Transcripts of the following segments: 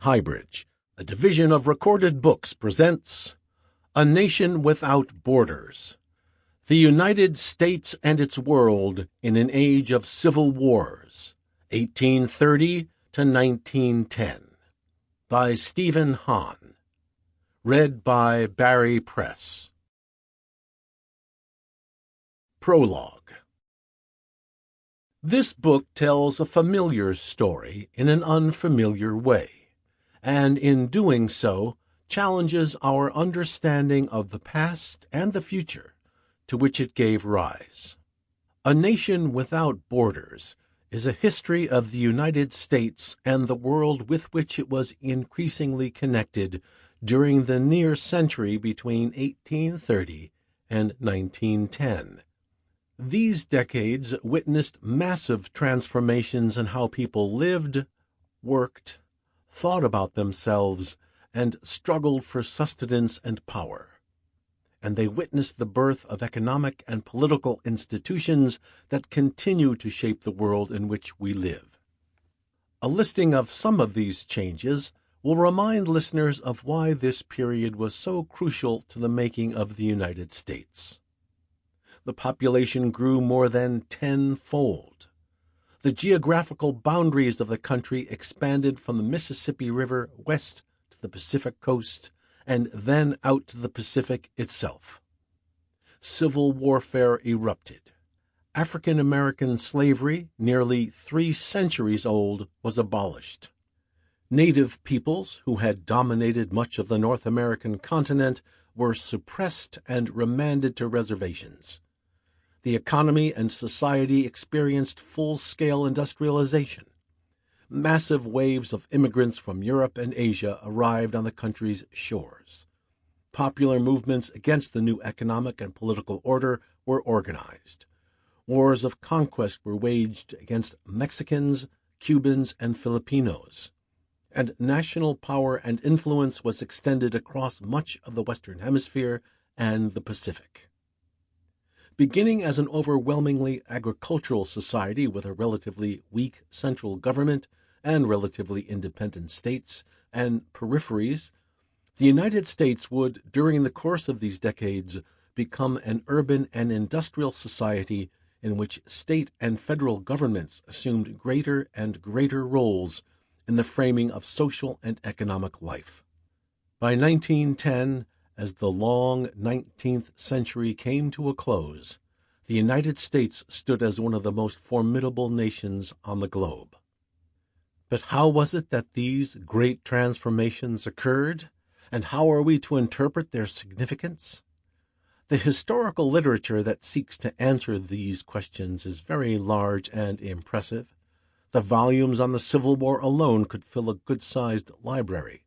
HighBridge, a division of Recorded Books, presents A Nation Without Borders, The United States and Its World in an Age of Civil Wars, 1830 to 1910, by Steven Hahn, read by Barry Press. Prologue. This book tells a familiar story in an unfamiliar way, and in doing so challenges our understanding of the past and the future to which it gave rise. A Nation Without Borders is a history of the United States and the world with which it was increasingly connected during the near century between 1830 and 1910. These decades witnessed massive transformations in how people lived, worked, thought about themselves, and struggled for sustenance and power. And they witnessed the birth of economic and political institutions that continue to shape the world in which we live. A listing of some of these changes will remind listeners of why this period was so crucial to the making of the United States. The population grew more than tenfold. The geographical boundaries of the country expanded from the Mississippi River west to the Pacific coast and then out to the Pacific itself. Civil warfare erupted. African American slavery, nearly 3 centuries old, was abolished. Native peoples, who had dominated much of the North American continent, were suppressed and remanded to reservations. The economy and society experienced full-scale industrialization. Massive waves of immigrants from Europe and Asia arrived on the country's shores. Popular movements against the new economic and political order were organized. Wars of conquest were waged against Mexicans, Cubans, and Filipinos, and national power and influence was extended across much of the Western Hemisphere and the Pacific. Beginning as an overwhelmingly agricultural society with a relatively weak central government and relatively independent states and peripheries, the United States would, during the course of these decades, become an urban and industrial society in which state and federal governments assumed greater and greater roles in the framing of social and economic life. By 1910, as the long 19th century came to a close, the United States stood as one of the most formidable nations on the globe. But how was it that these great transformations occurred, and how are we to interpret their significance? The historical literature that seeks to answer these questions is very large and impressive. The volumes on the Civil War alone could fill a good-sized library.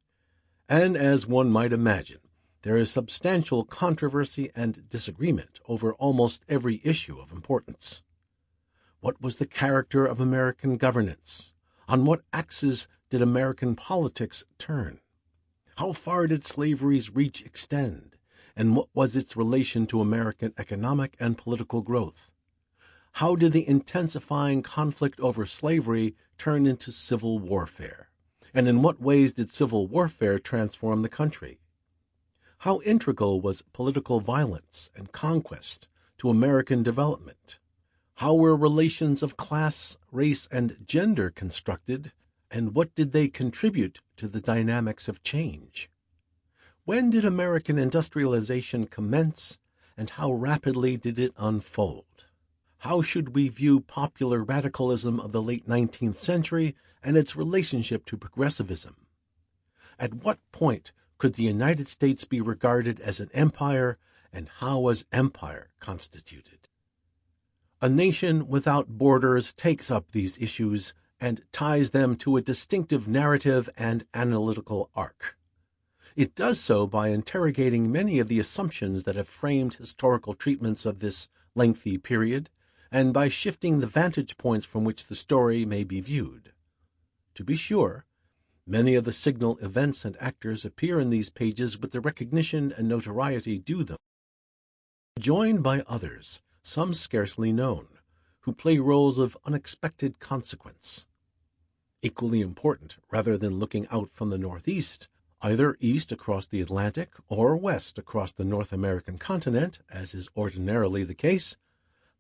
And as one might imagine, there is substantial controversy and disagreement over almost every issue of importance. What was the character of American governance? On what axis did American politics turn? How far did slavery's reach extend? And what was its relation to American economic and political growth? How did the intensifying conflict over slavery turn into civil warfare? And in what ways did civil warfare transform the country? How integral was political violence and conquest to American development? How were relations of class, race, and gender constructed, and what did they contribute to the dynamics of change? When did American industrialization commence, and how rapidly did it unfold? How should we view popular radicalism of the late 19th century and its relationship to progressivism? At what point could the United States be regarded as an empire, and how was empire constituted? A Nation Without Borders takes up these issues and ties them to a distinctive narrative and analytical arc. It does so by interrogating many of the assumptions that have framed historical treatments of this lengthy period, and by shifting the vantage points from which the story may be viewed. To be sure, many of the signal events and actors appear in these pages with the recognition and notoriety due them, joined by others, some scarcely known, who play roles of unexpected consequence. equally important, rather than looking out from the northeast, either east across the Atlantic or west across the North American continent, as is ordinarily the case,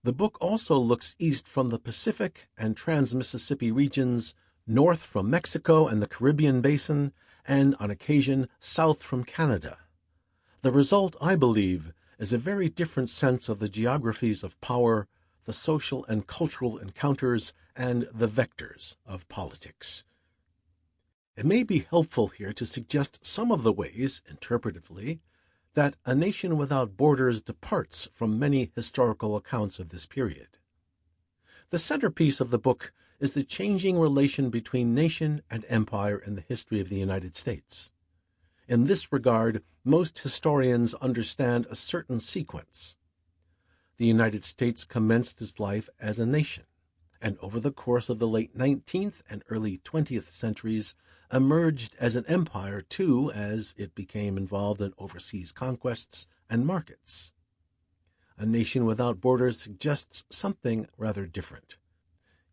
the book also looks east from the Pacific and Trans-Mississippi regions, north from Mexico and the Caribbean basin, and on occasion south from Canada. The result, I believe, is a very different sense of the geographies of power, the social and cultural encounters, and the vectors of politics. It may be helpful here to suggest some of the ways, interpretively, that A Nation Without Borders departs from many historical accounts of this period. The centerpiece of the book is the changing relation between nation and empire in the history of the United States. In this regard, most historians understand a certain sequence. The United States commenced its life as a nation, and over the course of the late 19th and early 20th centuries emerged as an empire too, as it became involved in overseas conquests and markets. A Nation Without Borders suggests something rather different.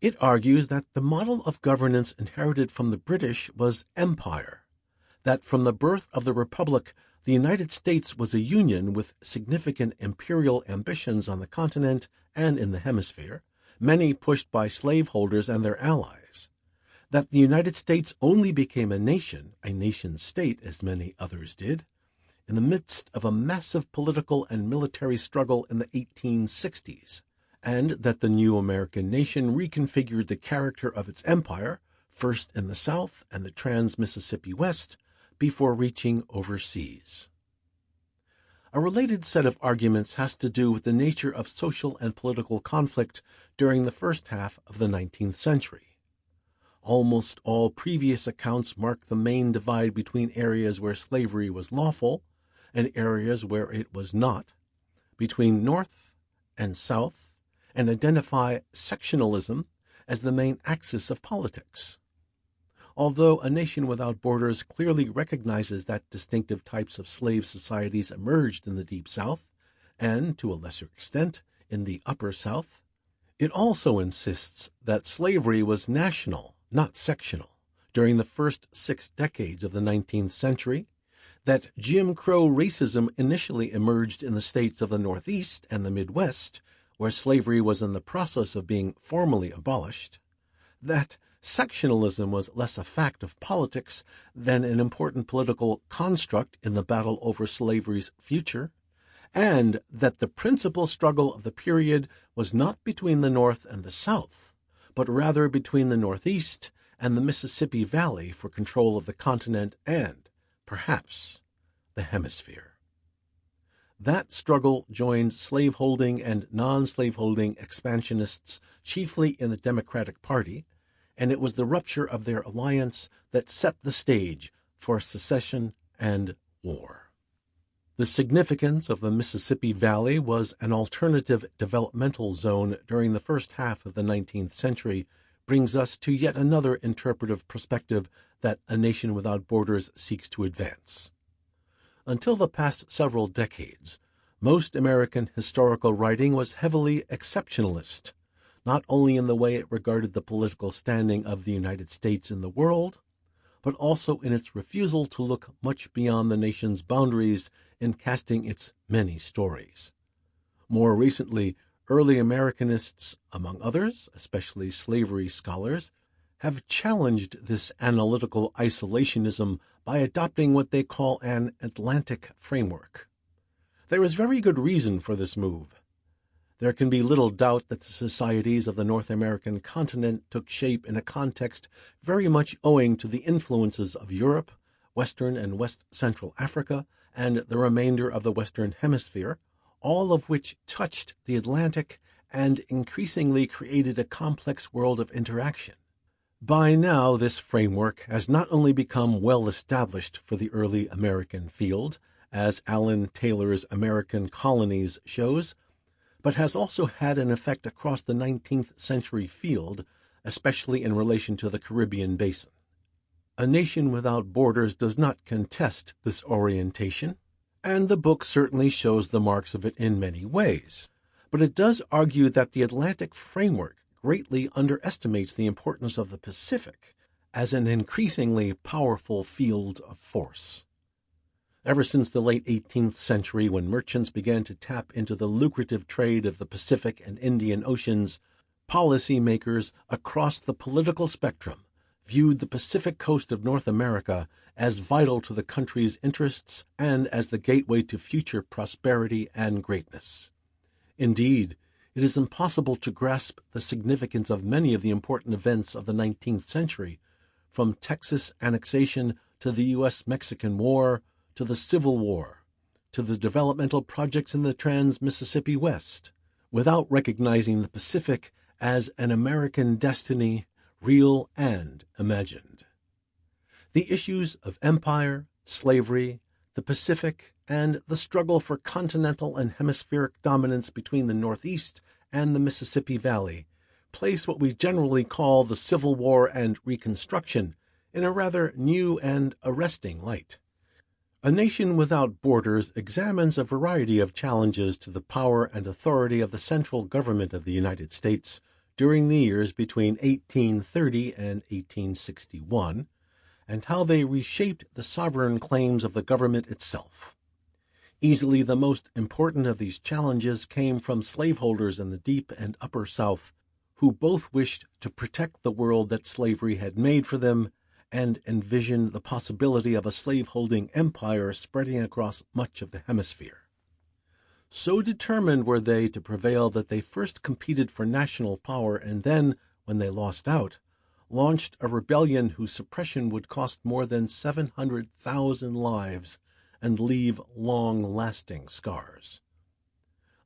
It argues that the model of governance inherited from the British was empire, that from the birth of the Republic, the United States was a union with significant imperial ambitions on the continent and in the hemisphere, many pushed by slaveholders and their allies, that the United States only became a nation-state as many others did, in the midst of a massive political and military struggle in the 1860s, and that the new American nation reconfigured the character of its empire, first in the South and the Trans-Mississippi West, before reaching overseas. A related set of arguments has to do with the nature of social and political conflict during the first half of the 19th century. Almost all previous accounts mark the main divide between areas where slavery was lawful and areas where it was not, between North and South, and identify sectionalism as the main axis of politics. Although A Nation Without Borders clearly recognizes that distinctive types of slave societies emerged in the Deep South, and, to a lesser extent, in the Upper South, it also insists that slavery was national, not sectional, during the first 6 decades of the 19th century, that Jim Crow racism initially emerged in the states of the Northeast and the Midwest, where slavery was in the process of being formally abolished, that sectionalism was less a fact of politics than an important political construct in the battle over slavery's future, and that the principal struggle of the period was not between the North and the South, but rather between the Northeast and the Mississippi Valley for control of the continent and, perhaps, the hemisphere. That struggle joined slaveholding and non-slaveholding expansionists chiefly in the Democratic Party, and it was the rupture of their alliance that set the stage for secession and war. The significance of the Mississippi Valley was an alternative developmental zone during the first half of the 19th century, brings us to yet another interpretive perspective that A Nation Without Borders seeks to advance. Until the past several decades, most American historical writing was heavily exceptionalist, not only in the way it regarded the political standing of the United States in the world, but also in its refusal to look much beyond the nation's boundaries in casting its many stories. More recently, early Americanists, among others, especially slavery scholars, have challenged this analytical isolationism by adopting what they call an Atlantic framework. There is very good reason for this move. There can be little doubt that the societies of the North American continent took shape in a context very much owing to the influences of Europe, Western and West Central Africa, and the remainder of the Western Hemisphere, all of which touched the Atlantic and increasingly created a complex world of interaction. By now, this framework has not only become well established for the early American field, as Alan Taylor's American Colonies shows, but has also had an effect across the 19th century field, especially in relation to the Caribbean basin. A Nation Without Borders does not contest this orientation, and the book certainly shows the marks of it in many ways, but it does argue that the Atlantic framework greatly underestimates the importance of the Pacific as an increasingly powerful field of force. Ever since the late 18th century, when merchants began to tap into the lucrative trade of the Pacific and Indian Oceans, policymakers across the political spectrum viewed the Pacific coast of North America as vital to the country's interests and as the gateway to future prosperity and greatness. Indeed, it is impossible to grasp the significance of many of the important events of the 19th century, from Texas annexation to the U.S.-Mexican War, to the Civil War, to the developmental projects in the Trans-Mississippi West, without recognizing the Pacific as an American destiny, real and imagined. The issues of empire, slavery, the Pacific, and the struggle for continental and hemispheric dominance between the Northeast and the Mississippi Valley place what we generally call the Civil War and Reconstruction in a rather new and arresting light. A Nation Without Borders examines a variety of challenges to the power and authority of the central government of the United States during the years between 1830 and 1861, and how they reshaped the sovereign claims of the government itself. Easily the most important of these challenges came from slaveholders in the Deep and Upper South, who both wished to protect the world that slavery had made for them and envisioned the possibility of a slaveholding empire spreading across much of the hemisphere. So determined were they to prevail that they first competed for national power and then, when they lost out, launched a rebellion whose suppression would cost more than 700,000 lives and leave long-lasting scars.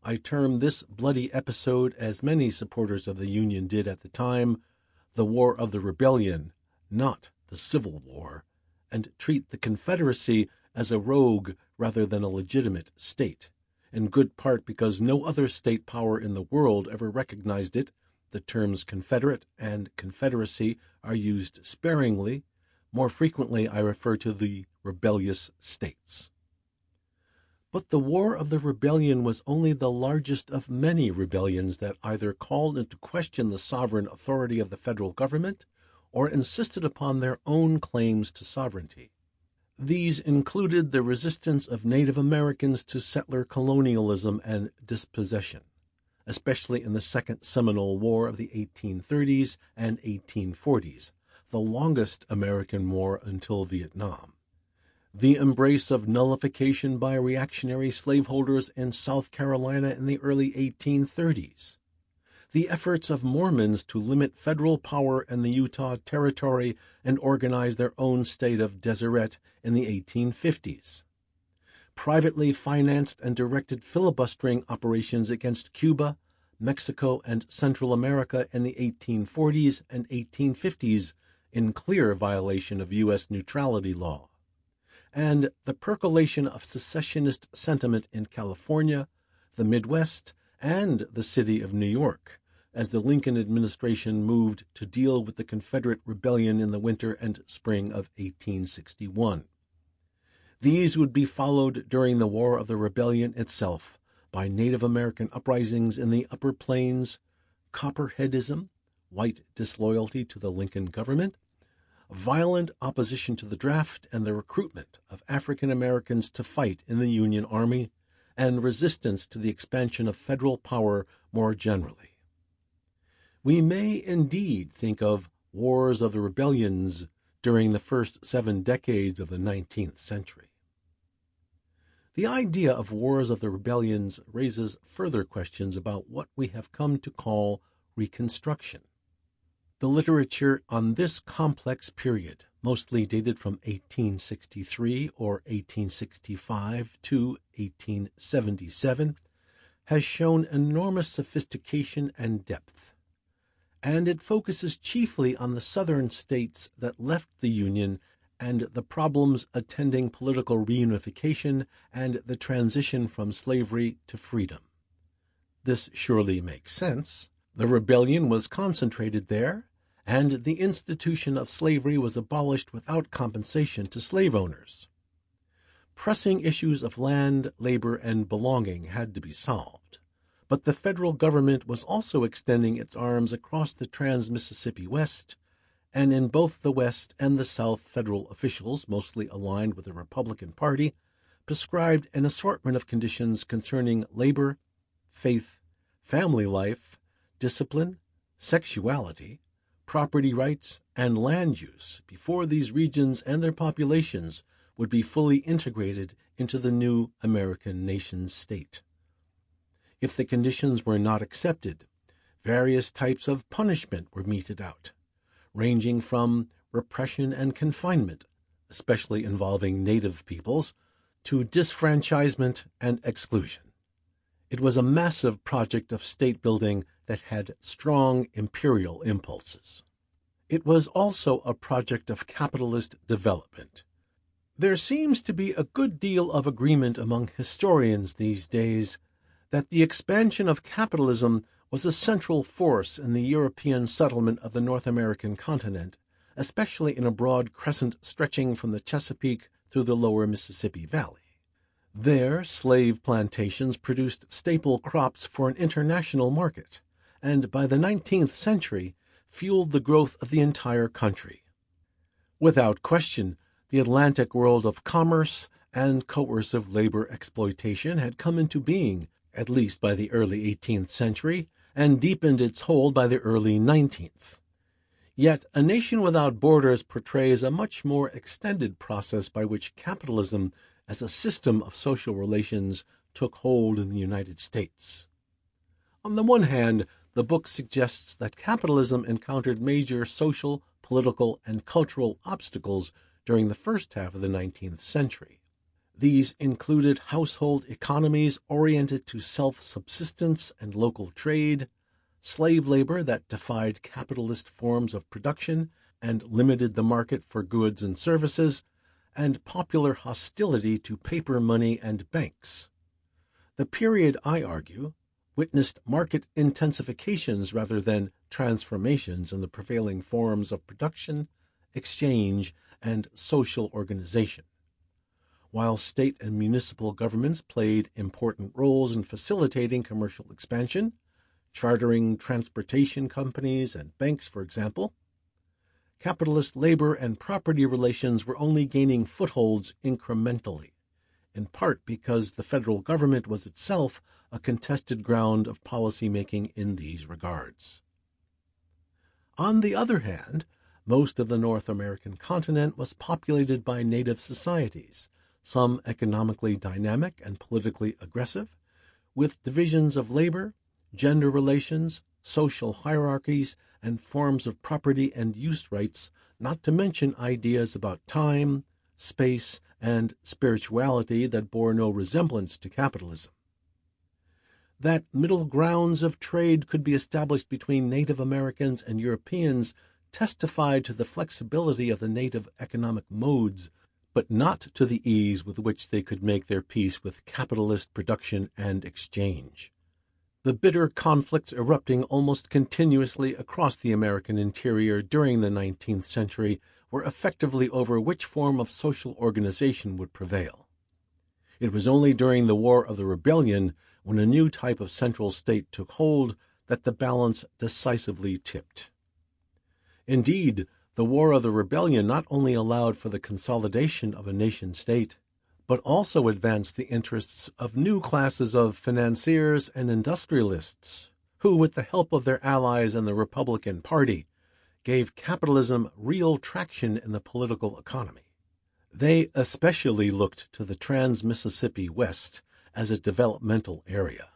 I term this bloody episode, as many supporters of the Union did at the time, the War of the Rebellion, not the Civil War, and treat the Confederacy as a rogue rather than a legitimate state, in good part because no other state power in the world ever recognized it. The terms Confederate and Confederacy are used sparingly. More frequently, I refer to the rebellious states. But the War of the Rebellion was only the largest of many rebellions that either called into question the sovereign authority of the federal government or insisted upon their own claims to sovereignty. These included the resistance of Native Americans to settler colonialism and dispossession, especially in the Second Seminole War of the 1830s and 1840s, the longest American war until Vietnam. The embrace of nullification by reactionary slaveholders in South Carolina in the early 1830s. The efforts of Mormons to limit federal power in the Utah Territory and organize their own state of Deseret in the 1850s. Privately financed and directed filibustering operations against Cuba, Mexico, and Central America in the 1840s and 1850s in clear violation of U.S. neutrality law. And the percolation of secessionist sentiment in California, the Midwest, and the city of New York, as the Lincoln administration moved to deal with the Confederate rebellion in the winter and spring of 1861. These would be followed during the War of the Rebellion itself by Native American uprisings in the Upper Plains, Copperheadism, white disloyalty to the Lincoln government, violent opposition to the draft and the recruitment of African Americans to fight in the Union Army, and resistance to the expansion of federal power more generally. We may indeed think of wars of the rebellions during the first 7 decades of the 19th century. The idea of wars of the rebellions raises further questions about what we have come to call Reconstruction. The literature on this complex period, mostly dated from 1863 or 1865 to 1877, has shown enormous sophistication and depth, and it focuses chiefly on the southern states that left the Union and the problems attending political reunification and the transition from slavery to freedom. This surely makes sense. The rebellion was concentrated there, and the institution of slavery was abolished without compensation to slave owners. Pressing issues of land, labor, and belonging had to be solved, but the federal government was also extending its arms across the Trans-Mississippi West, and in both the West and the South federal officials, mostly aligned with the Republican Party, prescribed an assortment of conditions concerning labor, faith, family life, discipline, sexuality, property rights, and land use before these regions and their populations would be fully integrated into the new American nation-state. If the conditions were not accepted, various types of punishment were meted out, ranging from repression and confinement, especially involving native peoples, to disfranchisement and exclusion. It was a massive project of state building that had strong imperial impulses. It was also a project of capitalist development. There seems to be a good deal of agreement among historians these days that the expansion of capitalism was a central force in the European settlement of the North American continent, especially in a broad crescent stretching from the Chesapeake through the lower Mississippi Valley. There, slave plantations produced staple crops for an international market, and by the 19th century fueled the growth of the entire country. Without question, the Atlantic world of commerce and coercive labor exploitation had come into being, at least by the early 18th century, and deepened its hold by the early 19th. Yet A Nation Without Borders portrays a much more extended process by which capitalism as a system of social relations took hold in the United States. On the one hand, the book suggests that capitalism encountered major social, political, and cultural obstacles during the first half of the 19th century. These included household economies oriented to self-subsistence and local trade, slave labor that defied capitalist forms of production and limited the market for goods and services, and popular hostility to paper money and banks. The period, I argue, witnessed market intensifications rather than transformations in the prevailing forms of production, exchange, and social organization. While state and municipal governments played important roles in facilitating commercial expansion, chartering transportation companies and banks, for example, capitalist labor and property relations were only gaining footholds incrementally, in part because the federal government was itself a contested ground of policy-making in these regards. On the other hand, most of the North American continent was populated by native societies, some economically dynamic and politically aggressive, with divisions of labor, gender relations, social hierarchies, and forms of property and use rights, not to mention ideas about time, space, and spirituality that bore no resemblance to capitalism. That middle grounds of trade could be established between Native Americans and Europeans testified to the flexibility of the native economic modes, but not to the ease with which they could make their peace with capitalist production and exchange. The bitter conflicts erupting almost continuously across the American interior during the 19th century were effectively over which form of social organization would prevail. It was only during the War of the Rebellion, when a new type of central state took hold, that the balance decisively tipped. Indeed, the War of the Rebellion not only allowed for the consolidation of a nation-state, but also advanced the interests of new classes of financiers and industrialists, who, with the help of their allies in the Republican Party, gave capitalism real traction in the political economy. They especially looked to the trans-Mississippi West as a developmental area.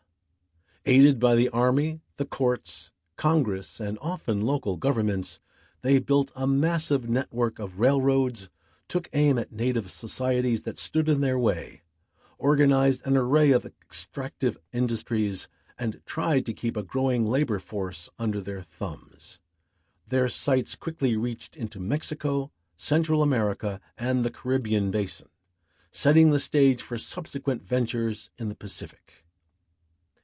Aided by the Army, the courts, Congress, and often local governments, they built a massive network of railroads, took aim at native societies that stood in their way, organized an array of extractive industries, and tried to keep a growing labor force under their thumbs. Their sights quickly reached into Mexico, Central America, and the Caribbean basin, setting the stage for subsequent ventures in the Pacific.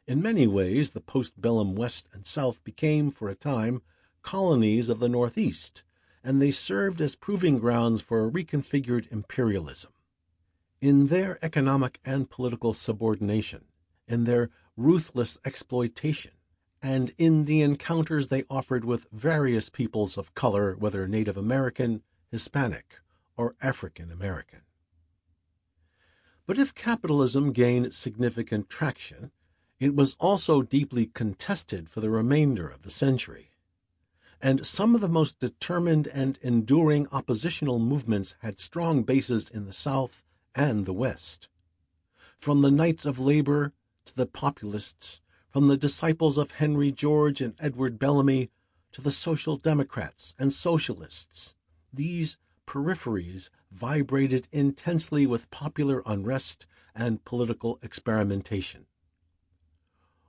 In many ways, the postbellum West and South became, for a time, colonies of the Northeast, and they served as proving grounds for a reconfigured imperialism. In their economic and political subordination, in their ruthless exploitation, and in the encounters they offered with various peoples of color, whether Native American, Hispanic, or African American. But if capitalism gained significant traction, it was also deeply contested for the remainder of the century, and some of the most determined and enduring oppositional movements had strong bases in the South and the West. From the Knights of Labor to the Populists, from the disciples of Henry George and Edward Bellamy to the Social Democrats and Socialists, these peripheries vibrated intensely with popular unrest and political experimentation.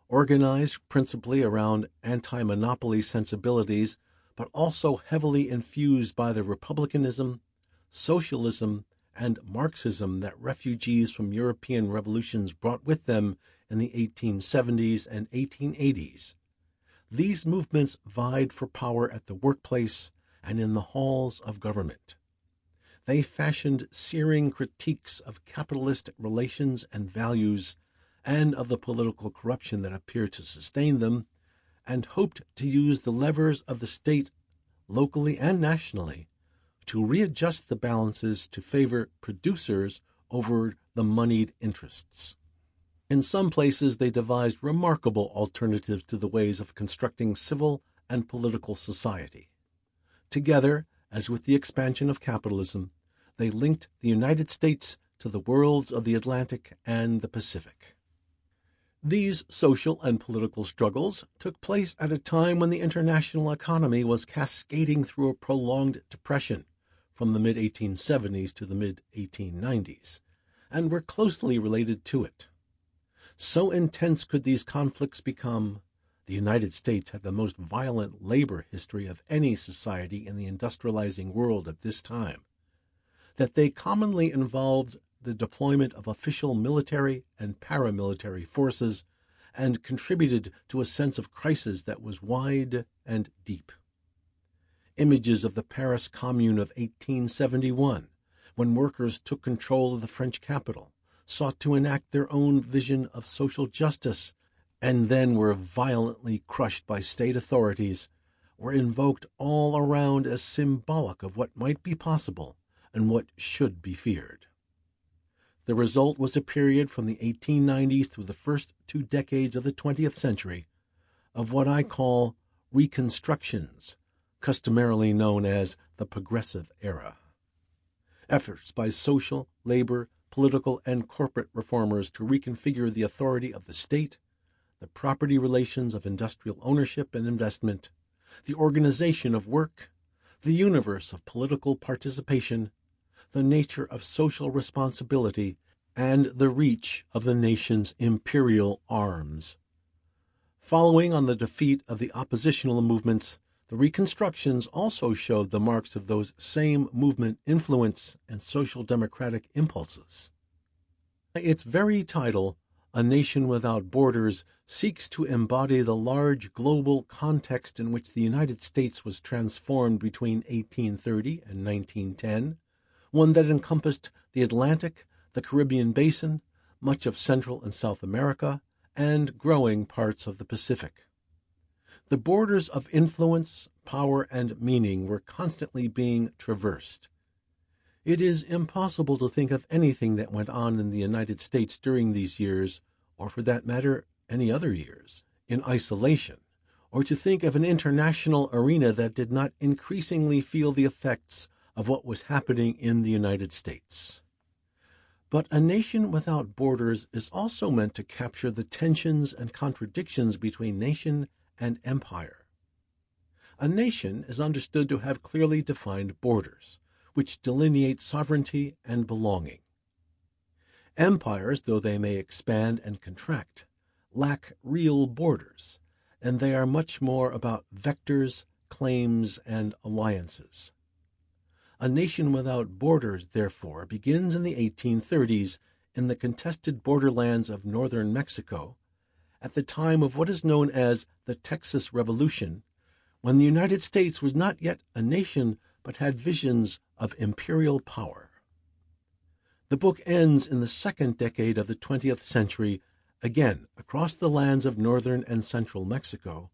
Organized principally around anti-monopoly sensibilities, but also heavily infused by the republicanism, socialism, and Marxism that refugees from European revolutions brought with them in the 1870s and 1880s, these movements vied for power at the workplace and in the halls of government. They fashioned searing critiques of capitalist relations and values and of the political corruption that appeared to sustain them, and hoped to use the levers of the state, locally and nationally, to readjust the balances to favor producers over the moneyed interests. In some places they devised remarkable alternatives to the ways of constructing civil and political society. Together, as with the expansion of capitalism, they linked the United States to the worlds of the Atlantic and the Pacific. These social and political struggles took place at a time when the international economy was cascading through a prolonged depression from the mid-1870s to the mid-1890s, and were closely related to it. So intense could these conflicts become. The United States had the most violent labor history of any society in the industrializing world at this time, that they commonly involved the deployment of official military and paramilitary forces and contributed to a sense of crisis that was wide and deep. Images of the Paris Commune of 1871, when workers took control of the French capital, sought to enact their own vision of social justice, and then were violently crushed by state authorities, were invoked all around as symbolic of what might be possible and what should be feared. The result was a period from the 1890s through the first 2 decades of the 20th century of what I call reconstructions, customarily known as the Progressive Era. Efforts by social, labor, political, and corporate reformers to reconfigure the authority of the state, the property relations of industrial ownership and investment, the organization of work, the universe of political participation, the nature of social responsibility, and the reach of the nation's imperial arms. Following on the defeat of the oppositional movements, the reconstructions also showed the marks of those same movement influence and social democratic impulses. Its very title, A Nation Without Borders, seeks to embody the large global context in which the United States was transformed between 1830 and 1910, one that encompassed the Atlantic, the Caribbean Basin, much of Central and South America, and growing parts of the Pacific. The borders of influence, power, and meaning were constantly being traversed. It is impossible to think of anything that went on in the United States during these years, or for that matter, any other years, in isolation, or to think of an international arena that did not increasingly feel the effects of what was happening in the United States. But A Nation Without Borders is also meant to capture the tensions and contradictions between nation and empire. A nation is understood to have clearly defined borders, which delineate sovereignty and belonging. Empires, though they may expand and contract, lack real borders, and they are much more about vectors, claims, and alliances. A Nation Without Borders, therefore, begins in the 1830s in the contested borderlands of northern Mexico, at the time of what is known as the Texas Revolution, when the United States was not yet a nation but had visions of imperial power. The book ends in the second decade of the 20th century again across the lands of northern and central Mexico,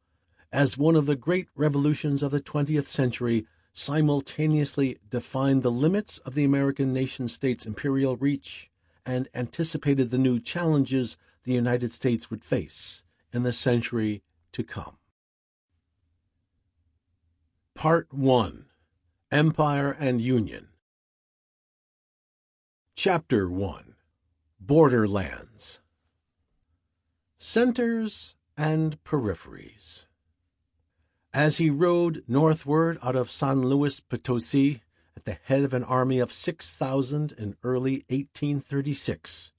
as one of the great revolutions of the 20th century simultaneously defined the limits of the American nation-state's imperial reach and anticipated the new challenges the United States would face in the century to come. Part 1. Empire and Union. Chapter 1. Borderlands. Centers and Peripheries. As he rode northward out of San Luis Potosi at the head of an army of 6,000 in early 1836,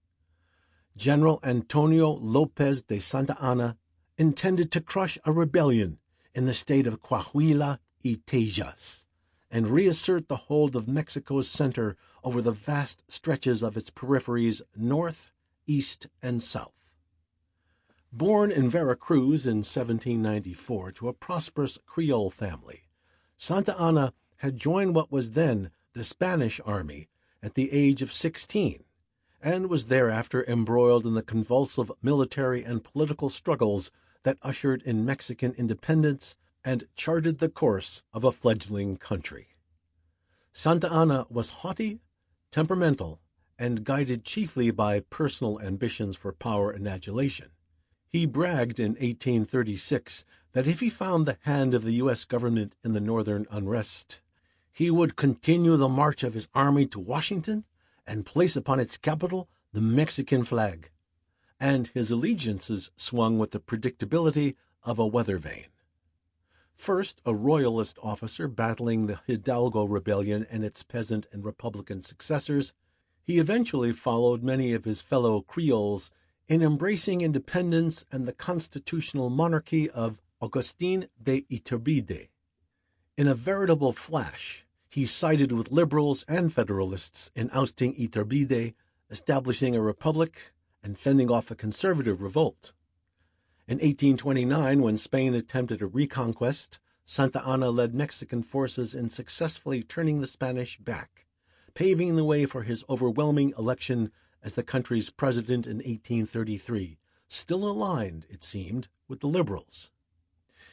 General Antonio Lopez de Santa Anna intended to crush a rebellion in the state of Coahuila y Tejas and reassert the hold of Mexico's center over the vast stretches of its peripheries north, east, and south. Born in Veracruz in 1794 to a prosperous Creole family, Santa Anna had joined what was then the Spanish army at the age of 16, and was thereafter embroiled in the convulsive military and political struggles that ushered in Mexican independence and charted the course of a fledgling country. Santa Anna was haughty, temperamental, and guided chiefly by personal ambitions for power and adulation. He bragged in 1836 that if he found the hand of the U.S. government in the northern unrest, he would continue the march of his army to Washington and place upon its capital the Mexican flag, and his allegiances swung with the predictability of a weather vane. First a royalist officer battling the Hidalgo rebellion and its peasant and republican successors, he eventually followed many of his fellow Creoles in embracing independence and the constitutional monarchy of Agustin de Iturbide. In a veritable flash, he sided with liberals and federalists in ousting Iturbide, establishing a republic, and fending off a conservative revolt. In 1829, when Spain attempted a reconquest, Santa Anna led Mexican forces in successfully turning the Spanish back, paving the way for his overwhelming election as the country's president in 1833, still aligned, it seemed, with the liberals.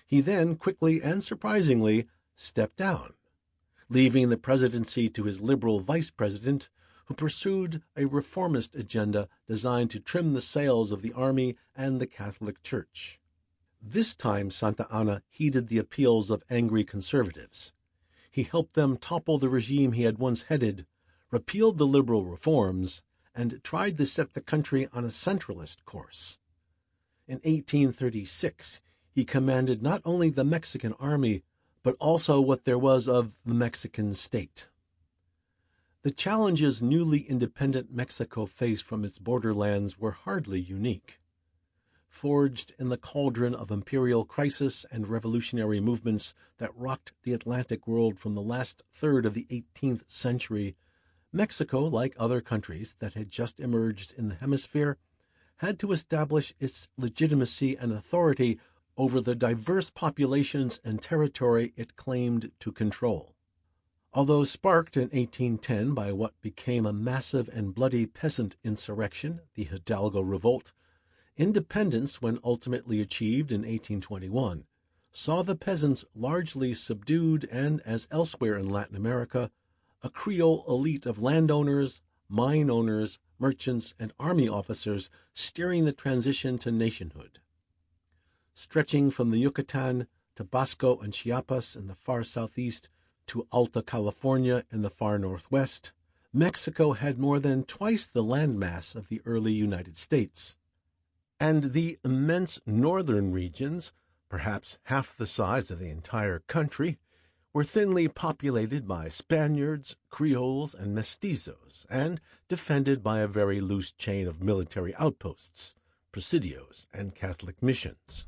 He then, quickly and surprisingly, stepped down, leaving the presidency to his liberal vice president, who pursued a reformist agenda designed to trim the sails of the army and the Catholic Church. This time Santa Anna heeded the appeals of angry conservatives. He helped them topple the regime he had once headed, repealed the liberal reforms, and tried to set the country on a centralist course. In 1836, he commanded not only the Mexican army, but also what there was of the Mexican state. The challenges newly independent Mexico faced from its borderlands were hardly unique. Forged in the cauldron of imperial crisis and revolutionary movements that rocked the Atlantic world from the last third of the 18th century, Mexico, like other countries that had just emerged in the hemisphere, had to establish its legitimacy and authority over the diverse populations and territory it claimed to control. Although sparked in 1810 by what became a massive and bloody peasant insurrection, the Hidalgo Revolt, independence, when ultimately achieved in 1821, saw the peasants largely subdued and, as elsewhere in Latin America, a Creole elite of landowners, mine owners, merchants, and army officers steering the transition to nationhood. Stretching from the Yucatan, Tabasco, and Chiapas in the far southeast to Alta California in the far northwest, Mexico had more than twice the landmass of the early United States, and the immense northern regions, perhaps half the size of the entire country, were thinly populated by Spaniards, Creoles, and mestizos, and defended by a very loose chain of military outposts, presidios, and Catholic missions.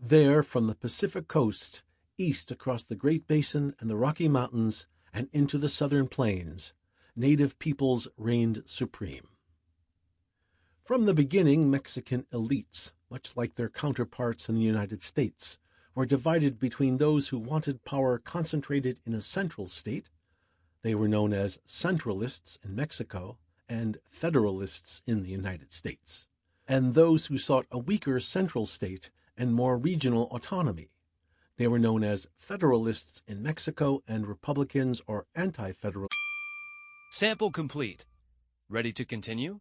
There, from the Pacific coast, east across the Great Basin and the Rocky Mountains, and into the southern plains, native peoples reigned supreme. From the beginning, Mexican elites, much like their counterparts in the United States, were divided between those who wanted power concentrated in a central state — they were known as centralists in Mexico — and federalists in the United States. and those who sought a weaker central state and more regional autonomy. They were known as Federalists in Mexico and Republicans or anti-federalists. Sample complete. Ready to continue?